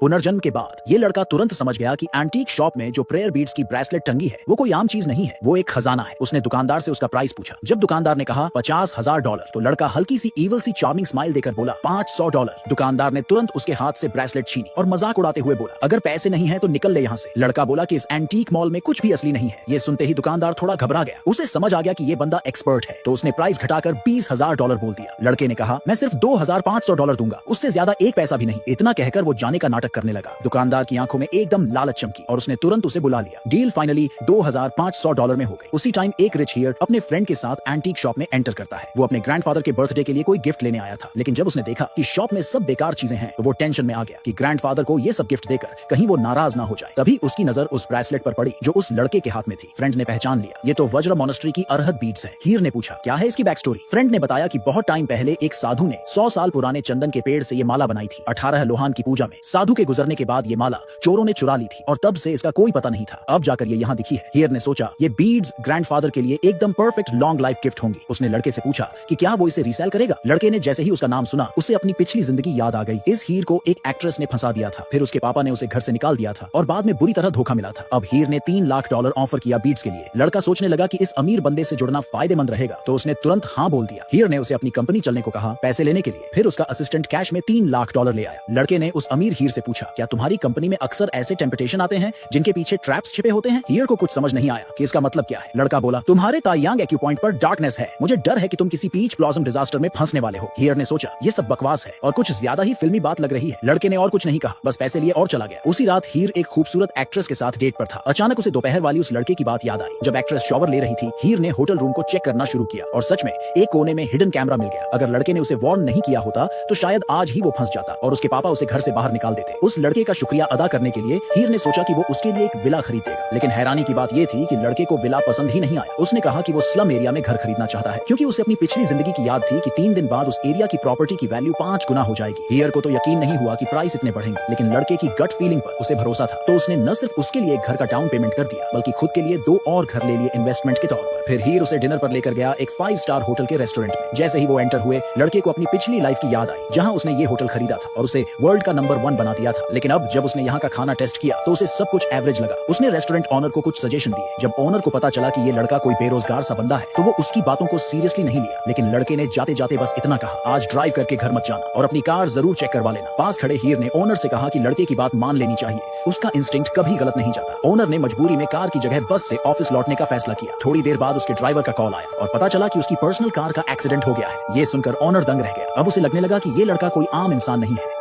पुनर्जन्म के बाद ये लड़का तुरंत समझ गया कि एंटीक शॉप में जो प्रेयर बीड्स की ब्रेसलेट टंगी है वो कोई आम चीज नहीं है, वो एक खजाना है। उसने दुकानदार से उसका प्राइस पूछा। जब दुकानदार ने कहा $50,000 तो लड़का हल्की सी ईवल सी चार्मिंग स्माइल देकर बोला $500। दुकानदार ने तुरंत उसके हाथ से ब्रेसलेट छीनी और मजाक उड़ाते हुए बोला, अगर पैसे नहीं है तो निकल ले यहाँ से। लड़का बोला कि इस एंटीक मॉल में कुछ भी असली नहीं है। ये सुनते ही दुकानदार थोड़ा घबरा गया। उसे समझ आ गया कि ये बंदा एक्सपर्ट है, तो उसने प्राइस घटाकर $20,000 बोल दिया। लड़के ने कहा, मैं सिर्फ $2,500 दूंगा, उससे ज्यादा एक पैसा भी नहीं। इतना कहकर वो जाने का नाटक करने लगा। दुकानदार की आंखों में एकदम लालच चमकी और उसने तुरंत उसे बुला लिया। डील फाइनली $2,500 में हो गई। उसी टाइम एक रिच हियर अपने फ्रेंड के साथ एंटीक शॉप में एंटर करता है। वो अपने ग्रैंडफादर के बर्थडे के लिए कोई गिफ्ट लेने आया था, लेकिन जब उसने देखा कि शॉप में सब बेकार चीजें हैं तो वो टेंशन में आ गया कि ग्रैंडफादर को ये सब गिफ्ट देकर कहीं वो नाराज ना हो जाए। तभी उसकी नजर उस ब्रेसलेट पर पड़ी जो उस लड़के के हाथ में थी। फ्रेंड ने पहचान लिया, ये तो वज्र मोनेस्ट्री की अरहत बीड्स है। हीर ने पूछा, क्या है इसकी बैक स्टोरी? फ्रेंड ने बताया कि बहुत टाइम पहले एक साधु ने 100 साल पुराने चंदन के पेड़ से ये माला बनाई थी। 18 लोहान की पूजा में साधु के गुजरने के बाद ये माला चोरों ने चुरा ली थी और तब से इसका कोई पता नहीं था। अब जाकर ये यहाँ दिखी है। हियर ने सोचा ये बीड्स ग्रैंडफादर के लिए एकदम परफेक्ट लॉन्ग लाइफ गिफ्ट होंगी। उसने लड़के से पूछा कि क्या वो इसे रीसेल करेगा। लड़के ने जैसे ही उसका नाम सुना उसे अपनी पिछली जिंदगी याद आ गई। इस हीर को एक एक्ट्रेस ने फंसा दिया था, फिर उसके पापा ने उसे घर से निकाल दिया था और बाद में बुरी तरह धोखा मिला था। अब हीर ने $3 लाख ऑफर किया बीड्स के लिए। लड़का सोचने लगा कि इस अमीर बंदे से जुड़ना फायदेमंद रहेगा, तो उसने तुरंत हाँ बोल दिया। हीर ने उसे अपनी कंपनी चलने को कहा पैसे लेने के लिए। फिर उसका असिस्टेंट कैश में $3 लाख ले आया। लड़के ने उस अमीर हीर से पूछा, क्या तुम्हारी कंपनी में अक्सर ऐसे टेम्पटेशन आते हैं जिनके पीछे ट्रैप्स छिपे होते हैं? हीर को कुछ समझ नहीं आया कि इसका मतलब क्या है। लड़का बोला, तुम्हारे तायांग एक्यू पॉइंट पर डार्कनेस है, मुझे डर है कि तुम किसी पीच ब्लॉसम डिजास्टर में फंसने वाले हो। हीर ने सोचा ये सब बकवास है और कुछ ज्यादा ही फिल्मी बात लग रही है। लड़के ने और कुछ नहीं कहा, बस पैसे लिए और चला गया। उसी रात हीर एक खूबसूरत एक्ट्रेस के साथ डेट पर था। अचानक उसे दोपहर वाली उस लड़के की बात याद आई। जब एक्ट्रेस शॉवर ले रही थी, हीर ने होटल रूम को चेक करना शुरू किया और सच में एक कोने में हिडन कैमरा मिल गया। अगर लड़के ने उसे वार्न नहीं किया होता तो शायद आज ही वो फंस जाता और उसके पापा उसे घर से बाहर निकाल देते। उस लड़के का शुक्रिया अदा करने के लिए हीर ने सोचा कि वो उसके लिए एक विला खरीद देगा। लेकिन हैरानी की बात ये थी कि लड़के को विला पसंद ही नहीं आया। उसने कहा कि वो स्लम एरिया में घर खरीदना चाहता है, क्योंकि उसे अपनी पिछली जिंदगी की याद थी कि 3 दिन बाद उस एरिया की प्रॉपर्टी की वैल्यू 5 गुना हो जाएगी। हीर को तो यकीन नहीं हुआ कि प्राइस इतने बढ़ेंगे, लेकिन लड़के की गट फीलिंग पर उसे भरोसा था, तो उसने न सिर्फ उसके लिए एक घर का डाउन पेमेंट कर दिया बल्कि खुद के लिए 2 और घर ले लिए इन्वेस्टमेंट के तौर पर। फिर हीर उसे डिनर पर लेकर गया एक 5 स्टार होटल के रेस्टोरेंट में। जैसे ही वो एंटर हुए, लड़के को अपनी पिछली लाइफ की याद आई जहां उसने ये होटल खरीदा था और उसे वर्ल्ड का नंबर 1 बना दिया था। लेकिन अब जब उसने यहाँ का खाना टेस्ट किया तो उसे सब कुछ एवरेज लगा। उसने रेस्टोरेंट ऑनर को कुछ सजेशन दिए। जब ऑनर को पता चला कि ये लड़का कोई बेरोजगार सा बंदा है तो वो उसकी बातों को सीरियसली नहीं लिया। लेकिन लड़के ने जाते जाते बस इतना कहा, आज ड्राइव करके घर मत जाना और अपनी कार जरूर चेक करवा लेना। पास खड़े हीर ने ओनर से कहा कि लड़के की बात मान लेनी चाहिए, उसका इंस्टिंक्ट कभी गलत नहीं जाता। ओनर ने मजबूरी में कार की जगह बस से ऑफिस लौटने का फैसला किया। थोड़ी देर बाद उसके ड्राइवर का कॉल आया और पता चला कि उसकी पर्सनल कार का एक्सीडेंट हो गया है। ये सुनकर ओनर दंग रह गया। अब उसे लगने लगा कि ये लड़का कोई आम इंसान नहीं है।